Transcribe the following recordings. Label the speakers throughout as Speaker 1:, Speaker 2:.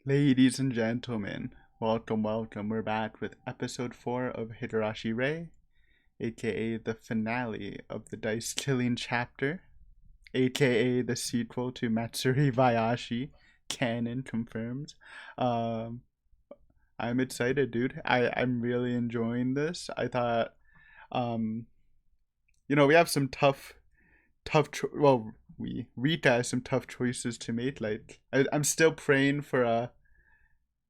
Speaker 1: Ladies and gentlemen, welcome. We're back with episode 4 of Higurashi Rei, aka the finale of the dice killing chapter, aka the sequel to Matsuri Bayashi. Canon confirmed. Um, I'm excited, dude. I'm really enjoying this. I thought, um, we have some we Rita has some tough choices to make. Like, I'm still praying for a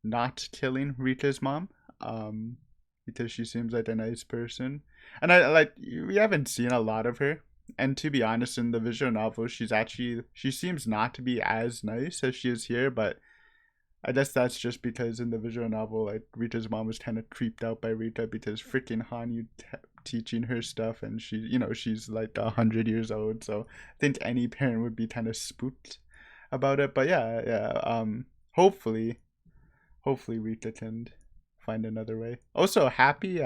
Speaker 1: not killing Rita's mom, um, because she seems like a nice person, and I like we haven't seen a lot of her. And to be honest, in the visual novel, she seems not to be as nice as she is here. But I guess that's just because in the visual novel, like Rita's mom was kind of creeped out by Rita because freaking Hanyu teaching her stuff, and she's like 100 years old. So I think any parent would be kind of spooked about it. But yeah. Hopefully Rita can find another way. Also, happy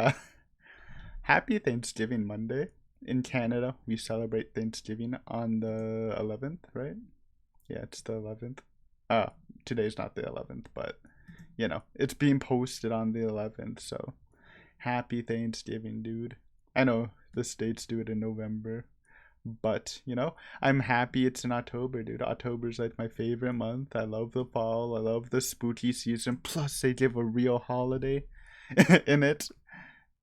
Speaker 1: Thanksgiving Monday. In Canada, we celebrate Thanksgiving on the 11th, right? Yeah, it's the 11th. Uh, Today's not the 11th, but it's being posted on the 11th, so happy Thanksgiving, dude. I know the states do it in November, but I'm happy it's in October, dude. October's like my favorite month. I love the fall. I love the spooky season. Plus, they give a real holiday in it.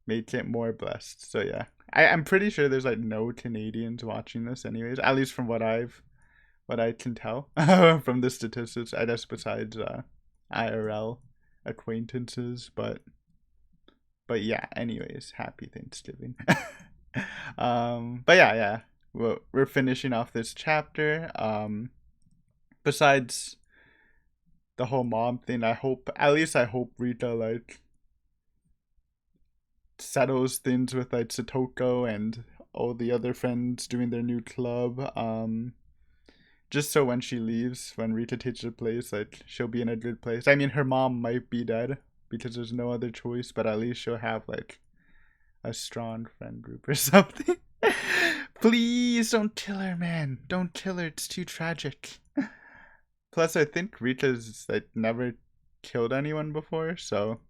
Speaker 1: Make it more blessed. So yeah, I'm pretty sure there's like no Canadians watching this, anyways. At least from what I can tell from the statistics. I guess besides IRL acquaintances, but yeah. Anyways, happy Thanksgiving. But yeah. We're finishing off this chapter. Besides the whole mom thing, I hope Rita like settles things with like Satoko and all the other friends doing their new club. Just so when she leaves, when Rita takes her place, like she'll be in a good place. I mean, her mom might be dead because there's no other choice, but at least she'll have like a strong friend group or something. Please don't kill her, man. Don't kill her. It's too tragic. Plus, I think Rita's like never killed anyone before, so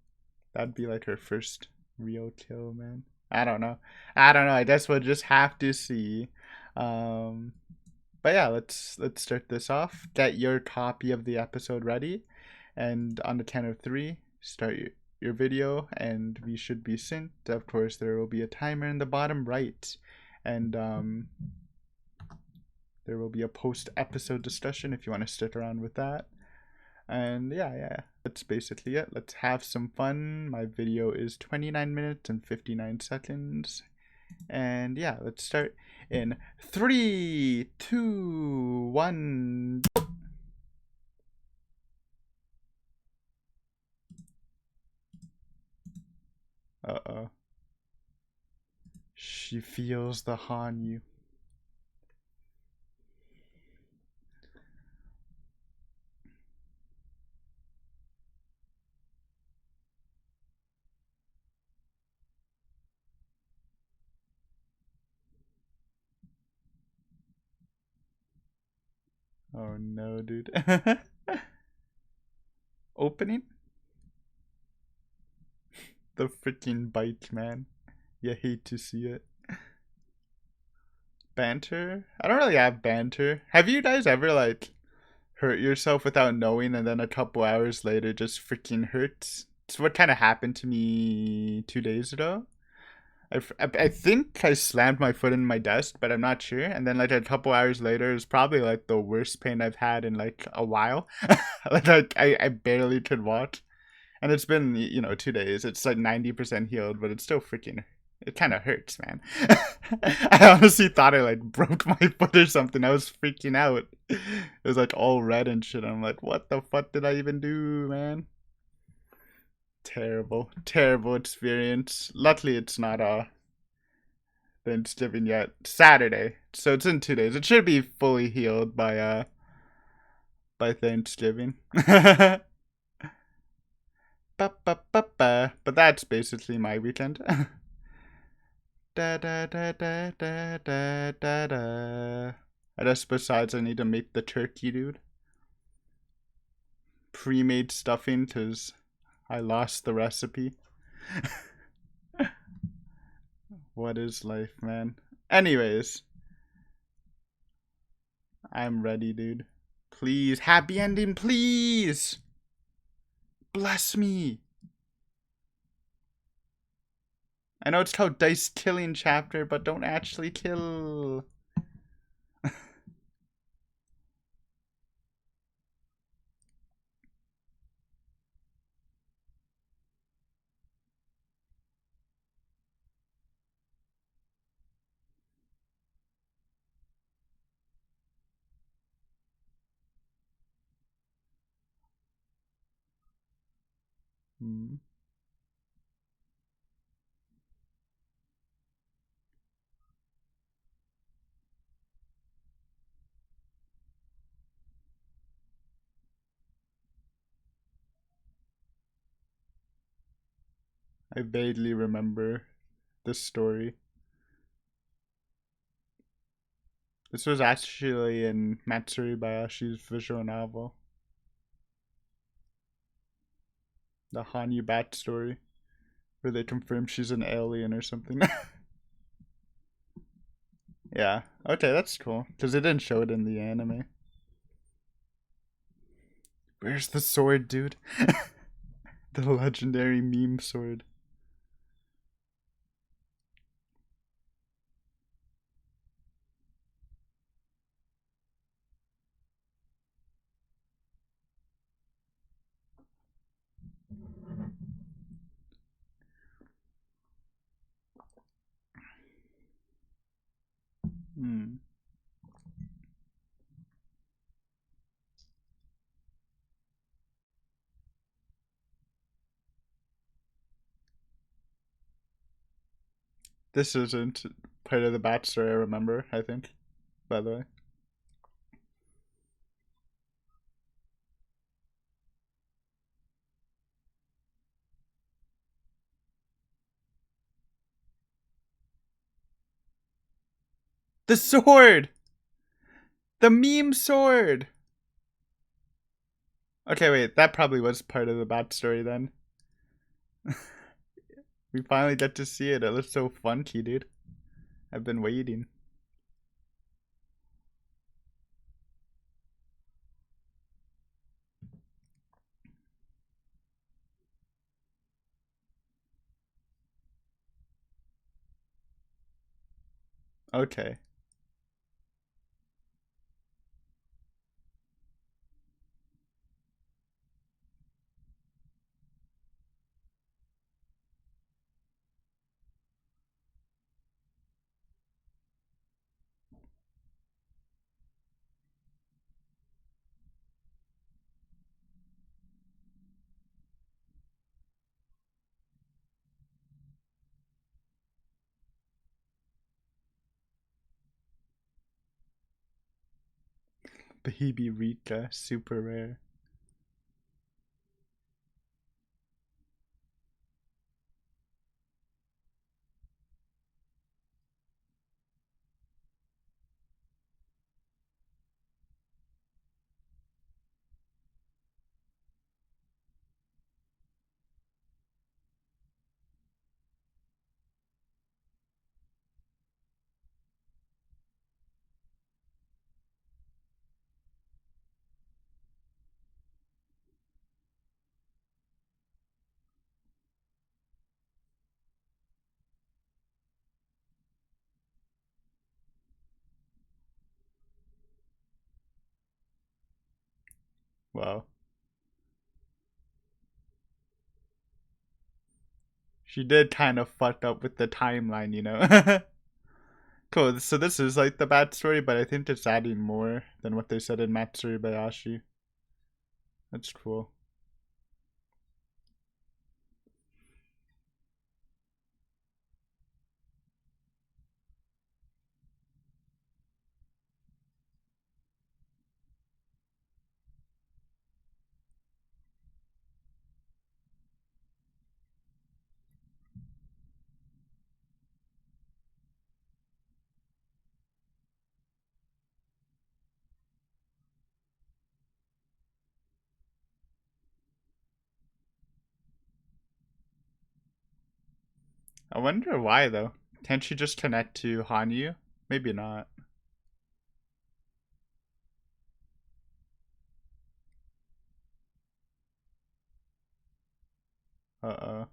Speaker 1: that'd be like her first real kill, man. I don't know. I guess we'll just have to see. Um, but yeah, let's start this off. Get your copy of the episode ready, and on the count of three, start your video, and we should be synced. Of course, there will be a timer in the bottom right, and there will be a post episode discussion if you want to stick around with that. And yeah, that's basically it. Let's have some fun. My video is 29 minutes and 59 seconds. And yeah, let's start in 3, 2, 1. Uh-oh. She feels the Hanyu. Oh no, dude. Opening? The freaking bite, man. You hate to see it. Banter? I don't really have banter. Have you guys ever, like, hurt yourself without knowing and then a couple hours later just freaking hurts? It's what kind of happened to me 2 days ago. I think I slammed my foot in my desk, but I'm not sure. And then like a couple hours later, it was probably like the worst pain I've had in like a while. Like I barely could walk, and it's been 2 days. It's like 90% healed, but it's still freaking. It kind of hurts, man. I honestly thought I like broke my foot or something. I was freaking out. It was like all red and shit. I'm like, what the fuck did I even do, man? Terrible experience. Luckily, it's not Thanksgiving yet. Saturday, so it's in 2 days. It should be fully healed by Thanksgiving. But that's basically my weekend. Da da da da da da da da. I guess besides I need to make the turkey, dude. pre-made stuffing because I lost the recipe. What is life, man? Anyways, I'm ready, dude. Please, happy ending, please! Bless me! I know it's called Dice Killing Chapter, but don't actually kill. Hmm. I vaguely remember this story. This was actually in Matsuri Bayashi's visual novel, the Hanyu Bat story, where they confirm she's an alien or something. Yeah, okay, that's cool, because they didn't show it in the anime. Where's the sword, dude? The legendary meme sword. Hmm. This isn't part of the bat story, I remember, I think, by the way. The sword! The meme sword! Okay, wait, that probably was part of the bat story then. We finally get to see it. It looks so funky, dude. I've been waiting. Okay. Baby Rika, super rare. Wow. She did kind of fuck up with the timeline, you know? Cool, so this is like the bad story, but I think it's adding more than what they said in Matsuri Bayashi. That's cool. I wonder why though. Can't she just connect to Hanyu? Maybe not. Uh-oh.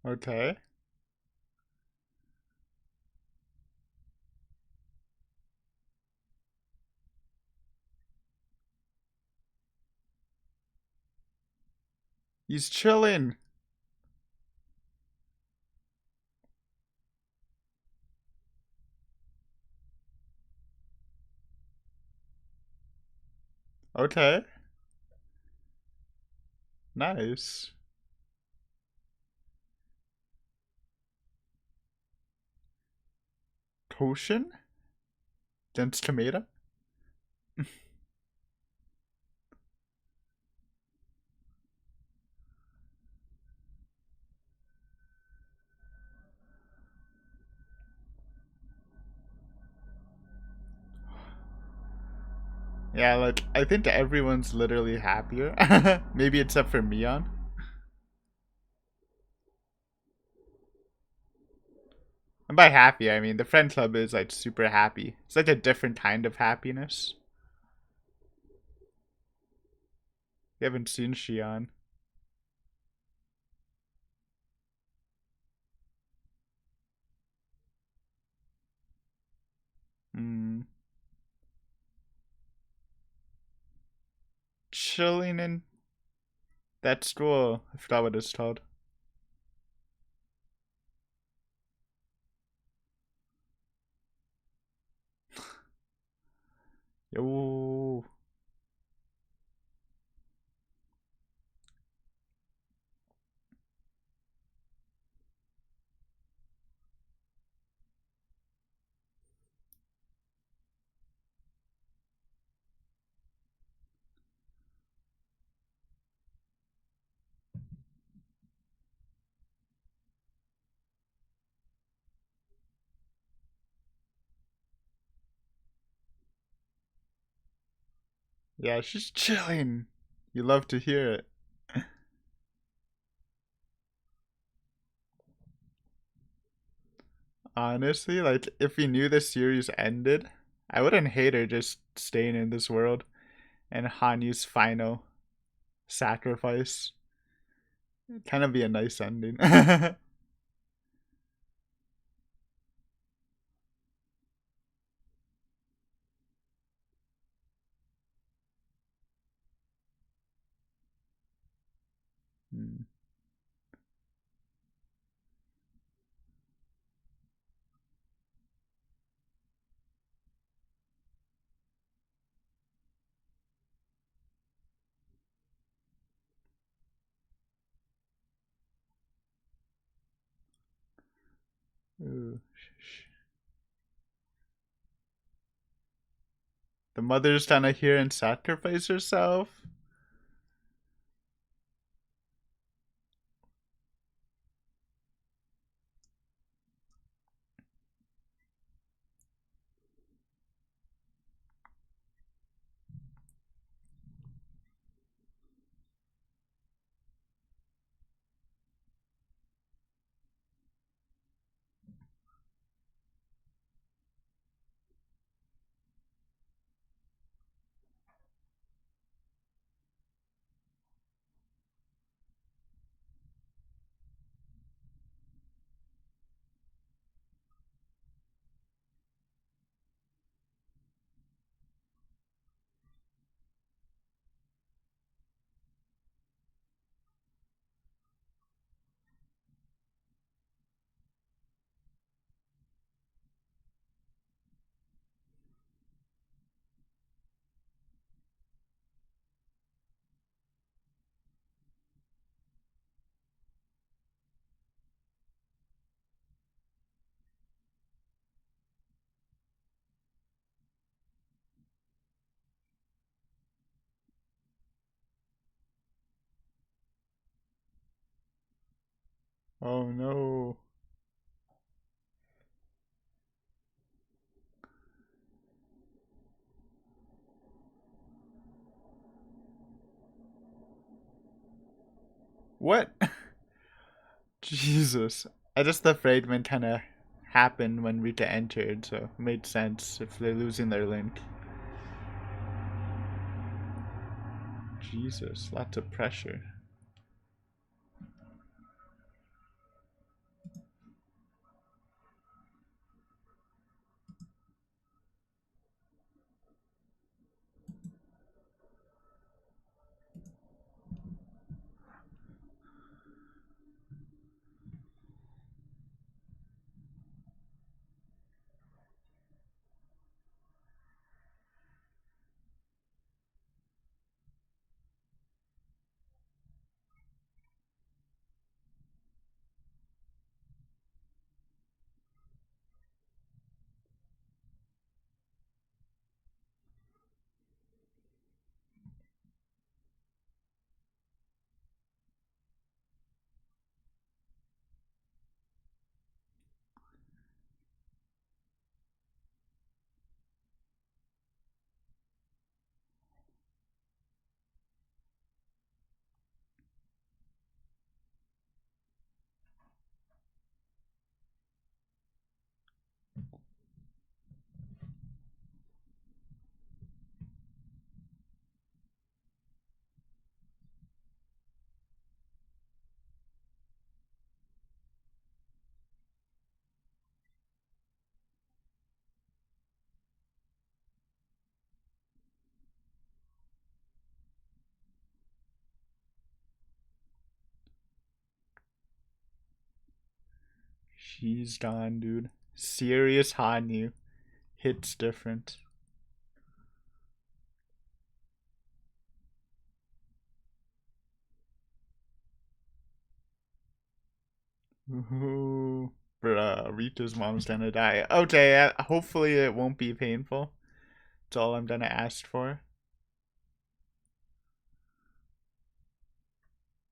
Speaker 1: Okay. He's chilling. Okay. Nice. Potion? Against tomato? Yeah, like, I think everyone's literally happier. Maybe except for Mion. And by happy, I mean the friend club is like super happy. It's like a different kind of happiness. You haven't seen Shion. Hmm. Chilling in that school. I forgot what it's called. Yo. Yeah, she's chilling. You love to hear it. Honestly, like if we knew the series ended, I wouldn't hate her just staying in this world and Hanyu's final sacrifice. Kind of be a nice ending. Hmm. Ooh. The mother's trying to hear and sacrifice herself. Oh no. What? Jesus. I just the fragment kind of happened when Rita entered, so it made sense if they're losing their link. Jesus, lots of pressure. She's gone, dude. Serious Hanyu. Hits different. Ooh. Bruh, Rita's mom's gonna die. Okay, hopefully it won't be painful. That's all I'm gonna ask for.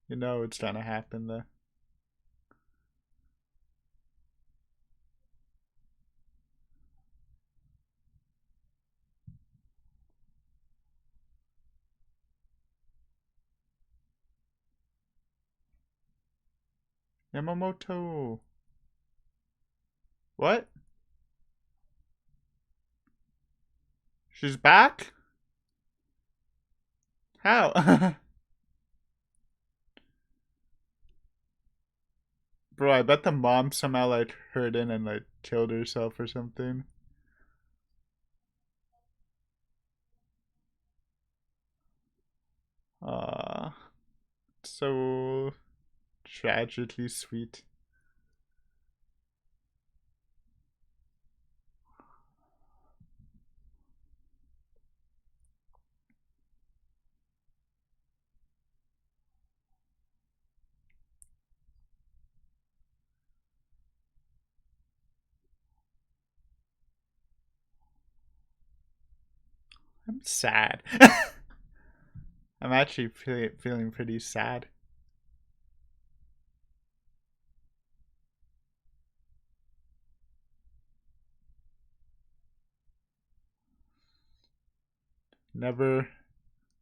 Speaker 1: You know it's gonna happen though. Yamamoto. What? She's back? How? Bro, I bet the mom somehow like heard in and like killed herself or something. Ah, so tragically sweet. I'm sad. I'm actually feeling pretty sad. Never.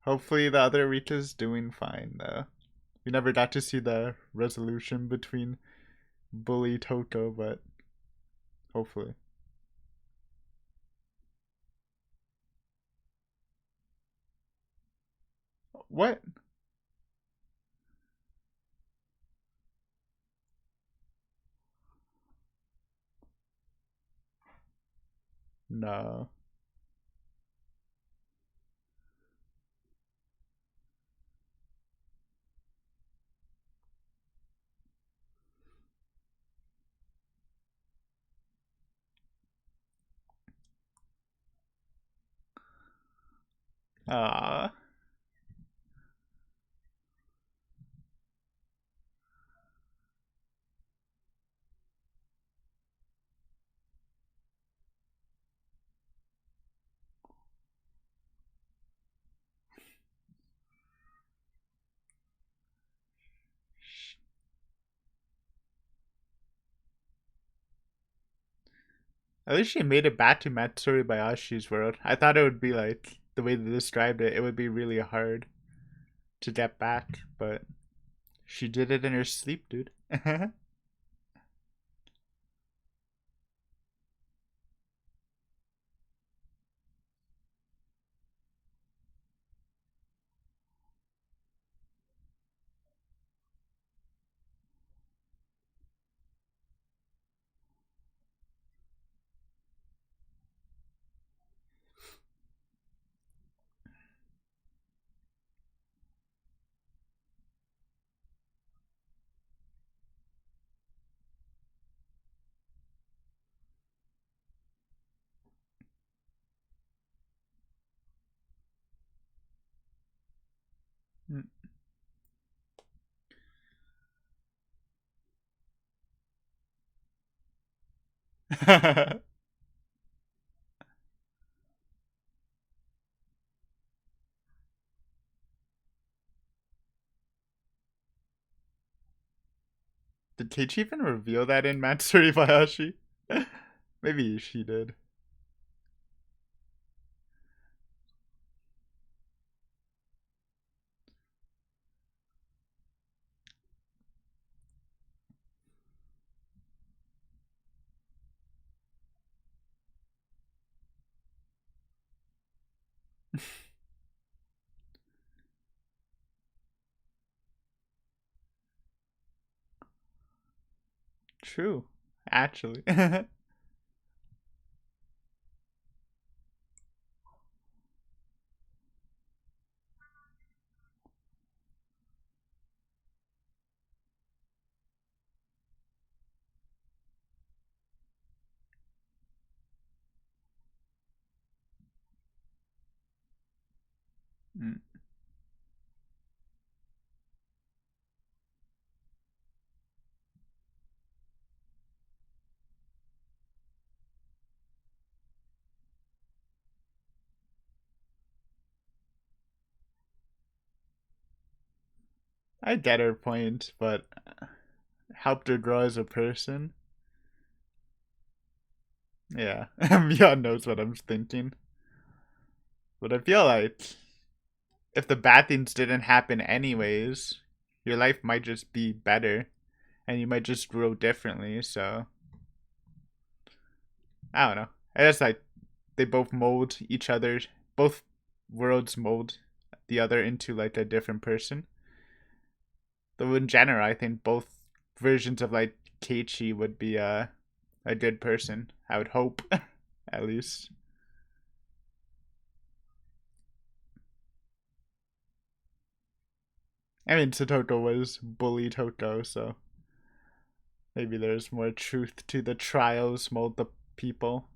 Speaker 1: Hopefully the other Rita's doing fine though. We never got to see the resolution between Bully Toko, but hopefully. What? No. Ah. At least she made it back to Matsuri Bayashi's world. I thought it would be like the way they described it. It would be really hard to get back, but she did it in her sleep, dude. Did Keiichi even reveal that in Matsuri Bayashi? Maybe she did. True, actually. Mm, I get her point, but helped her grow as a person. Yeah, Mia knows what I'm thinking. But I feel like if the bad things didn't happen anyways, your life might just be better and you might just grow differently. So, I don't know. I guess like they both mold each other, both worlds mold the other into like a different person. Though in general, I think both versions of like Keiichi would be a good person. I would hope, at least. I mean, Satoko was bully Toko, so maybe there's more truth to the trials mold the people.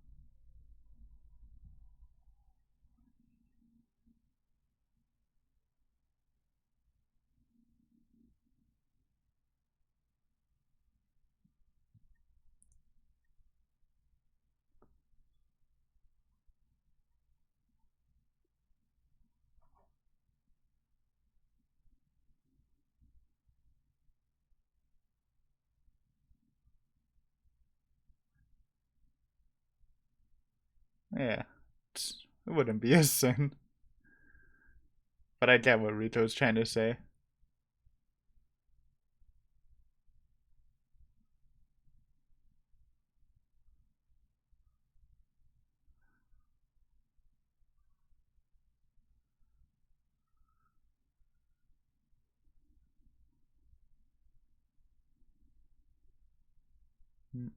Speaker 1: Yeah, it wouldn't be a sin. But I get what Rito's trying to say. Mm,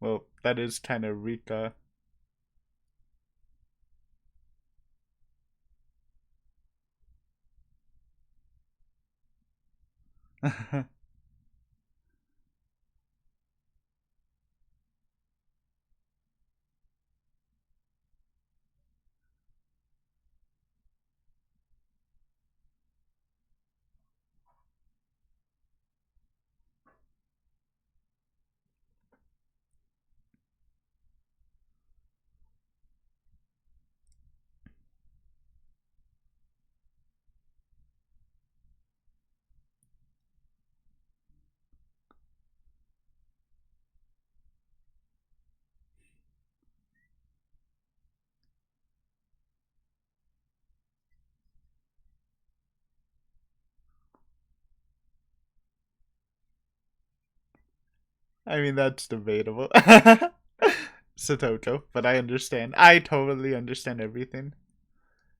Speaker 1: well, that is kind of Rika. I mean, that's debatable. Satoko, but I understand. I totally understand everything.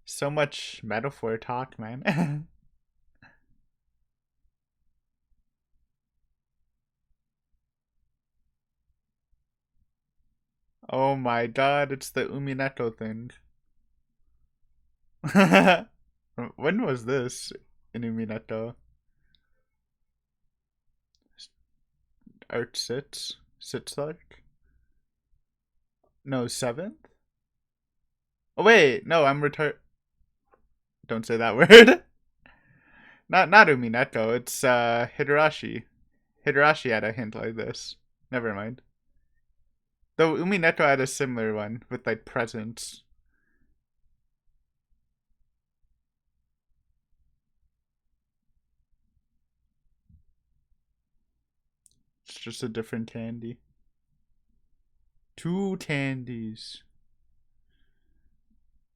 Speaker 1: So much metaphor talk, man. Oh my god, it's the Umineko thing. When was this in Umineko? Arc 6? 6th arc? No, 7th? Oh wait, no, I'm retard. Don't say that word. Not Umineko, it's Higurashi. Higurashi had a hint like this. Never mind. Though Umineko had a similar one with like presents. It's just a different candy. Two candies.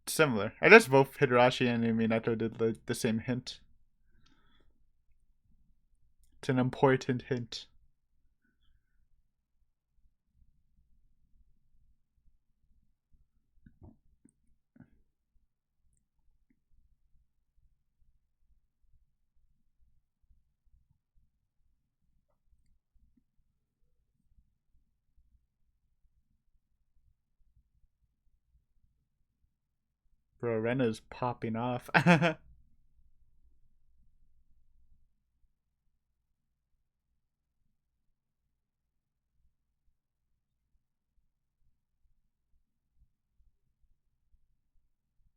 Speaker 1: Similar. I guess both Higurashi and Umineko did the same hint. It's an important hint. Bro, Rena's popping off.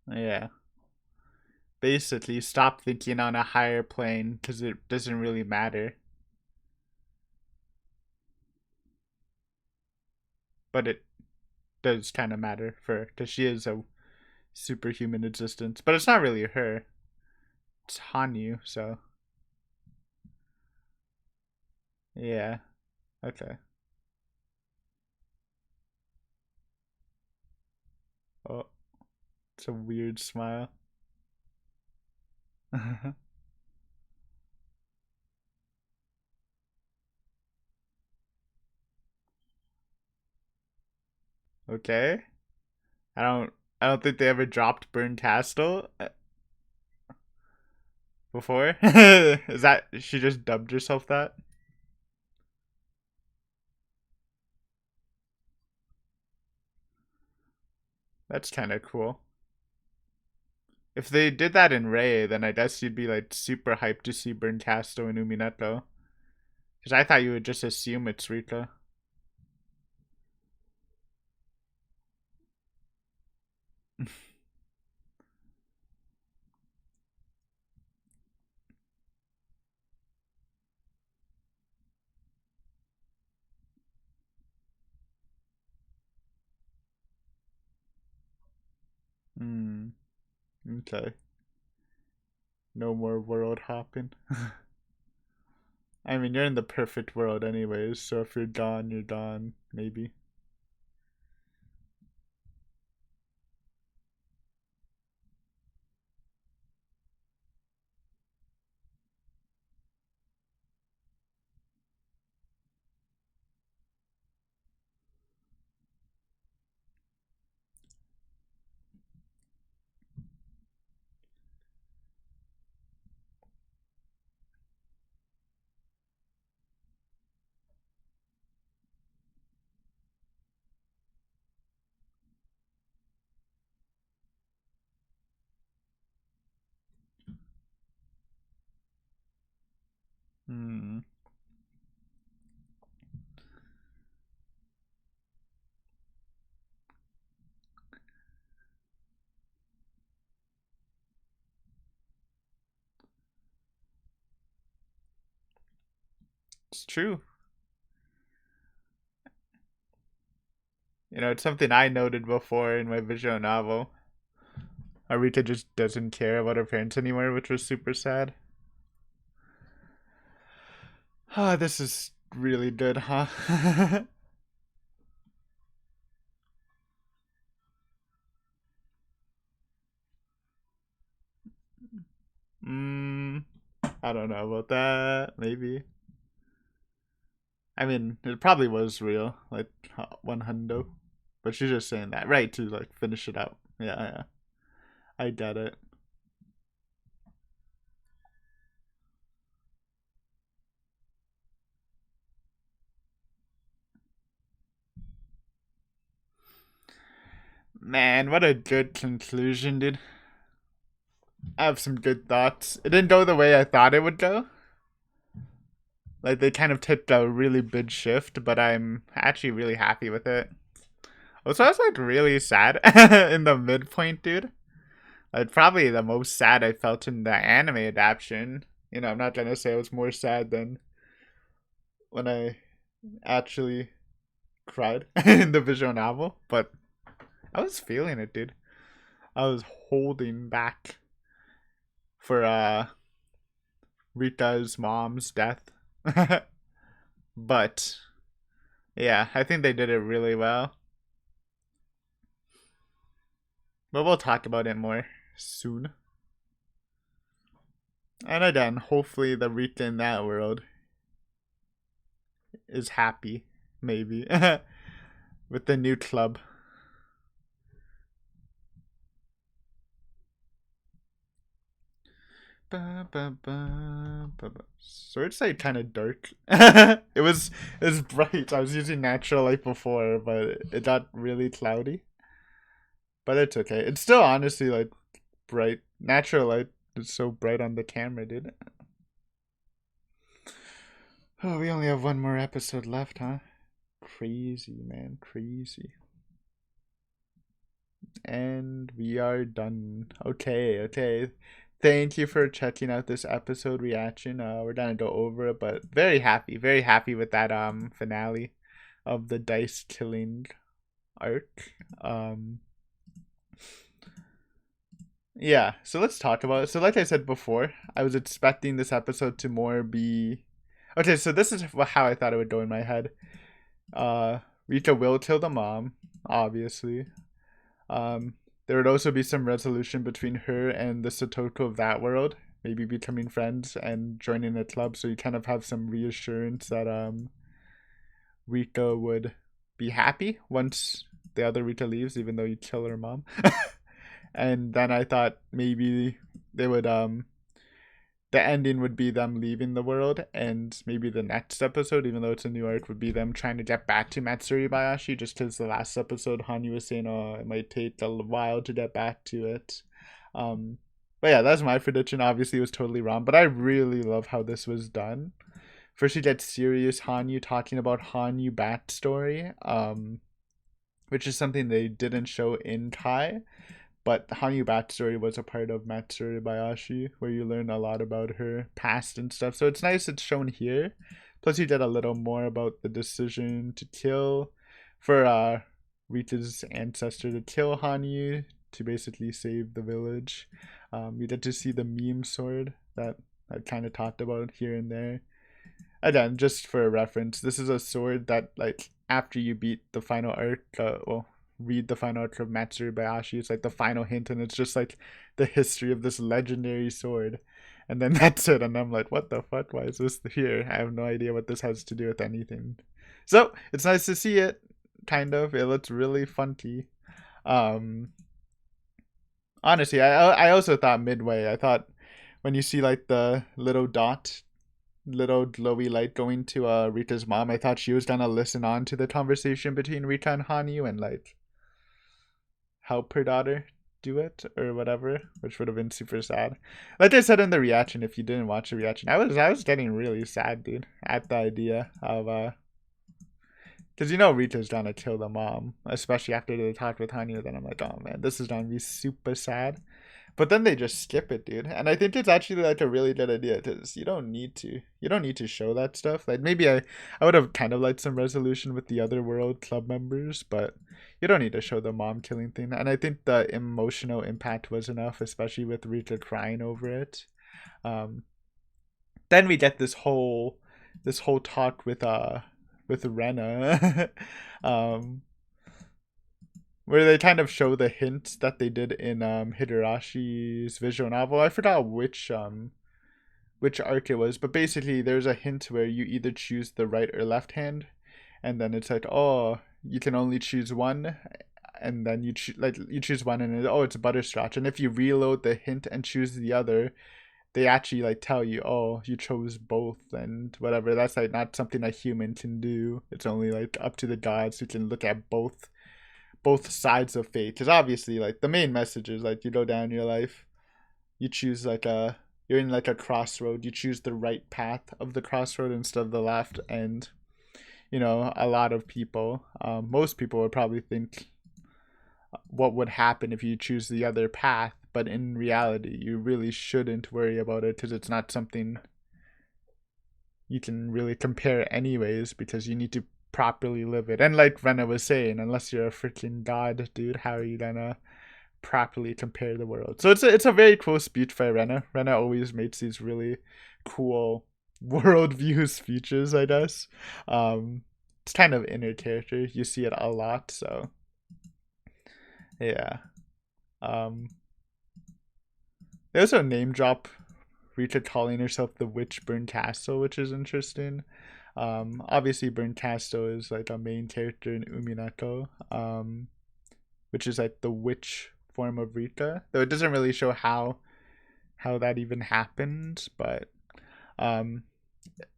Speaker 1: Yeah. Basically, stop thinking on a higher plane because it doesn't really matter. But it does kind of matter for because she is a superhuman existence. But it's not really her. It's Hanyu, so yeah. Okay. Oh, it's a weird smile. Okay. I don't I don't think they ever dropped Burn Castle before. Is that she just dubbed herself that? That's kind of cool. If they did that in Ray, then I guess you'd be like super hyped to see Burn Castle and Umineko. Because I thought you would just assume it's Rika. Hmm. Okay. No more world hopping. I mean, you're in the perfect world anyways, so if you're gone, you're gone, maybe. Hmm. It's true. You know, it's something I noted before in my visual novel. Arita just doesn't care about her parents anymore, which was super sad. Ah, this is really good, huh? Mm, I don't know about that. Maybe. I mean, it probably was real, like 100. But she's just saying that, right, to like finish it out. Yeah, yeah. I get it. Man, what a good conclusion, dude. I have some good thoughts. It didn't go the way I thought it would go. Like they kind of took a really big shift, but I'm actually really happy with it. Also, I was like really sad in the midpoint, dude. Like probably the most sad I felt in the anime adaptation. You know, I'm not gonna say I was more sad than when I actually cried in the visual novel, but I was feeling it, dude. I was holding back for Rika's mom's death. But yeah, I think they did it really well. But we'll talk about it more soon. And again, hopefully the Rika in that world is happy, maybe, with the new club. So it's like kind of dark. It was bright. I was using natural light before, but it got really cloudy. But it's okay. It's still honestly like bright. Natural light is so bright on the camera, dude. Oh, we only have one more episode left, huh? Crazy, man, crazy. And we are done. Okay, okay. Thank you for checking out this episode reaction. We're gonna go over it, but very happy with that finale of the dice killing arc. Yeah, so let's talk about it. So like I said before, I was expecting this episode to more be okay, so this is how I thought it would go in my head. Uh Rika will kill the mom, obviously. Um, there would also be some resolution between her and the Satoko of that world, maybe becoming friends and joining a club. So you kind of have some reassurance that Rika would be happy once the other Rika leaves, even though you kill her mom. And then I thought maybe they would the ending would be them leaving the world, and maybe the next episode, even though it's a new arc, would be them trying to get back to Matsuri Bayashi, just because the last episode Hanyu was saying, oh, it might take a while to get back to it. But yeah, that's my prediction. Obviously, it was totally wrong, but I really love how this was done. First, you get serious Hanyu talking about Hanyu backstory, which is something they didn't show in Kai. But the Hanyu backstory was a part of Matsuri Bayashi, where you learn a lot about her past and stuff. So it's nice it's shown here. Plus, you get a little more about the decision to kill for Rita's ancestor to kill Hanyu to basically save the village. You get to see the meme sword that I kind of talked about here and there. Again, just for a reference, this is a sword that, like, after you beat the final arc, read the final arc of Matsuri Bayashi, it's like the final hint, and it's just like the history of this legendary sword. And then that's it, and I'm like, what the fuck? Why is this here? I have no idea what this has to do with anything. So it's nice to see it, kind of. It looks really funky. Um, Honestly, I also thought midway. I thought when you see like the little glowy light going to Rita's mom, I thought she was gonna listen on to the conversation between Rita and Hanyu and like help her daughter do it or whatever, which would have been super sad. Like I said in the reaction, if you didn't watch the reaction, I was getting really sad, dude, at the idea of because you know Rita's gonna kill the mom, especially after they talked with Hanyu. Then I'm like, oh man, this is gonna be super sad. But then they just skip it, dude. And I think it's actually like a really good idea because you don't need to show that stuff. Like maybe I would have kind of liked some resolution with the other world club members, but you don't need to show the mom killing thing. And I think the emotional impact was enough, especially with Rita crying over it. Um, then we get this whole talk with Rena, um, where they kind of show the hint that they did in Higurashi's visual novel. I forgot which arc it was, but basically there's a hint where you either choose the right or left hand, and then it's like, oh, you can only choose one, and then you choose one, and oh, it's butterscotch, and if you reload the hint and choose the other, they actually like tell you, oh, you chose both and whatever. That's like not something a human can do. It's only like up to the gods who can look at both sides of fate. Because obviously, like the main message is like you go down your life, you choose like you're in like a crossroad. You choose the right path of the crossroad instead of the left, and a lot of people, most people would probably think what would happen if you choose the other path, but in reality you really shouldn't worry about it because it's not something you can really compare anyways, because you need to properly live it. And like Rena was saying, unless you're a freaking god, dude, how are you gonna properly compare the world? So it's a very cool speech by Rena. Rena always makes these really cool worldview speeches, I guess. It's kind of inner character. You see it a lot, so yeah. Um, they also name drop Rita calling herself the Witch Burn Castle, which is interesting. Obviously, Burn Castle is like a main character in Umineko, which is like the witch form of Rita. Though it doesn't really show how that even happened, but um,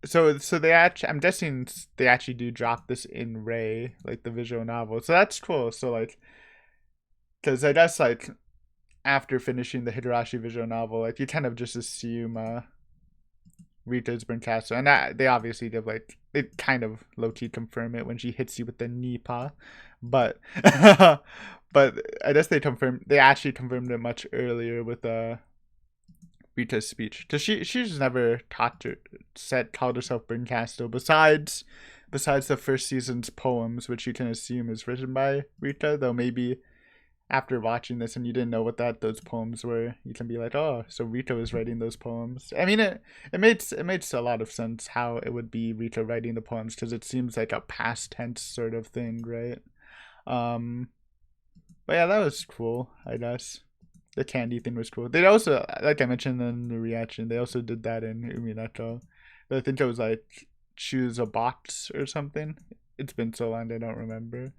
Speaker 1: so they actually, I'm guessing they actually do drop this in Ray, like the visual novel. So that's cool. So like, because I guess like after finishing the Higurashi visual novel, like you kind of just assume Rita's been cast, and they obviously give like they kind of low key confirm it when she hits you with the nipa, but but I guess they actually confirmed it much earlier with Rita's speech, because she's never called herself Burncasto besides the first season's poems, which you can assume is written by Rita, though maybe after watching this and you didn't know what those poems were, you can be like, oh, so Rita was writing those poems. I mean, it makes a lot of sense how it would be Rita writing the poems, because it seems like a past tense sort of thing, right? Um, but yeah, that was cool, I guess. The candy thing was cool. They also, like I mentioned in the reaction, they also did that in Uminato. I think it was like choose a box or something. It's been so long, I don't remember.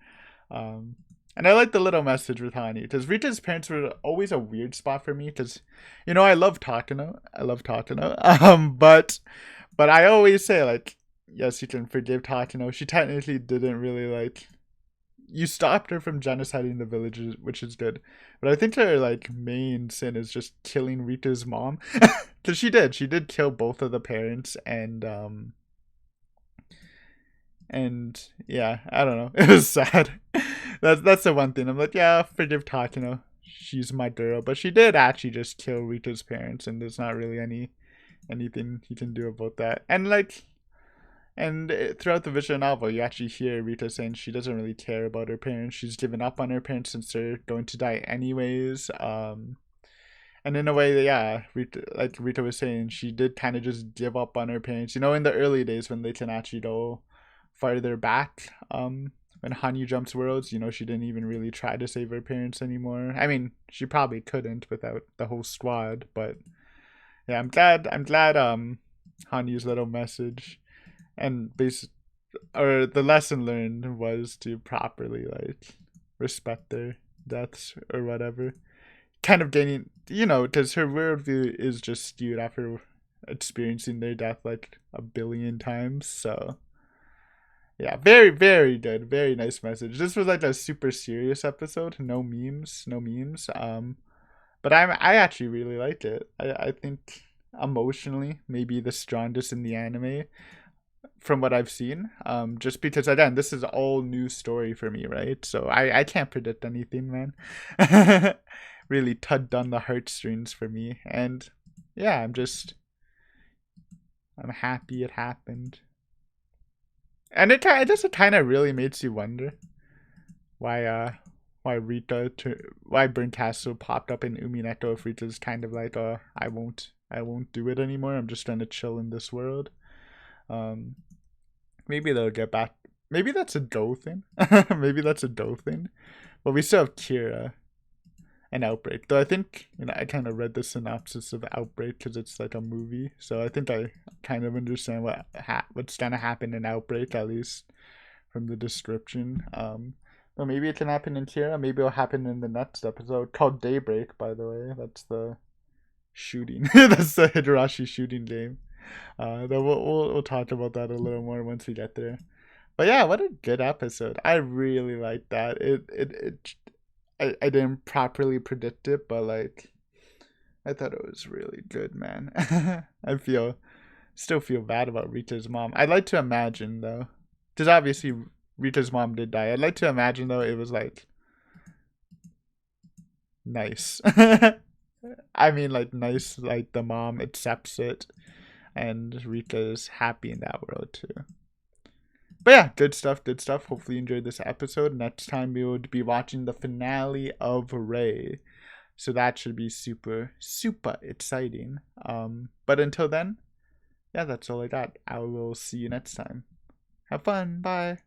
Speaker 1: Um, and I like the little message with Hani, because Rita's parents were always a weird spot for me, because, I love Takano. I love Takano. But I always say, like, yes, you can forgive Takano. She technically didn't really, like, you stopped her from genociding the villages, which is good. But I think her, like, main sin is just killing Rita's mom. Because she did kill both of the parents, and yeah, I don't know. It was sad. That's the one thing. I'm like, yeah, forgive Takano. She's my girl, but she did actually just kill Rita's parents, and there's not really anything he can do about that. And like, throughout the visual novel, you actually hear Rita saying she doesn't really care about her parents. She's given up on her parents since they're going to die anyways. And in a way, yeah, like Rita was saying, she did kind of just give up on her parents. In the early days when they can actually go farther back, when Hanyu jumps worlds, she didn't even really try to save her parents anymore. I mean, she probably couldn't without the whole squad, but yeah, I'm glad Hanyu's little message and or the lesson learned was to properly like respect their deaths or whatever. Kind of gaining, because her worldview is just skewed after experiencing their death like a billion times. So yeah, very, very good. Very nice message. This was like a super serious episode. No memes, no memes. But I actually really liked it. I think emotionally maybe the strongest in the anime from what I've seen. Just because again, this is all new story for me, right? So I can't predict anything, man. Really tugged on the heartstrings for me, and yeah, I'm happy it happened. And it just kind of really makes you wonder why why why Burnt Castle popped up in Umineko if Rita's kind of like I won't do it anymore. I'm just trying to chill in this world. Um, maybe they'll get back. Maybe that's a Do thing. Maybe that's a Do thing. But we still have Kira. an Outbreak. Though I think, I kind of read the synopsis of Outbreak because it's like a movie. So I think I kind of understand what's gonna happen in Outbreak, at least from the description. But maybe it can happen in Tierra. Maybe it'll happen in the next episode called Daybreak. By the way, that's the shooting. That's the Higurashi shooting game. Then we'll talk about that a little more once we get there. But yeah, what a good episode. I really like that. I didn't properly predict it, but like I thought it was really good, man. I still feel bad about Rita's mom. I'd like to imagine though, because obviously Rita's mom did die. I'd like to imagine though it was like nice. I mean, like nice, like the mom accepts it, and Rita is happy in that world too. But yeah, good stuff, good stuff. Hopefully you enjoyed this episode. Next time we will be watching the finale of Ray. So that should be super, super exciting. But until then, yeah, that's all I got. I will see you next time. Have fun. Bye.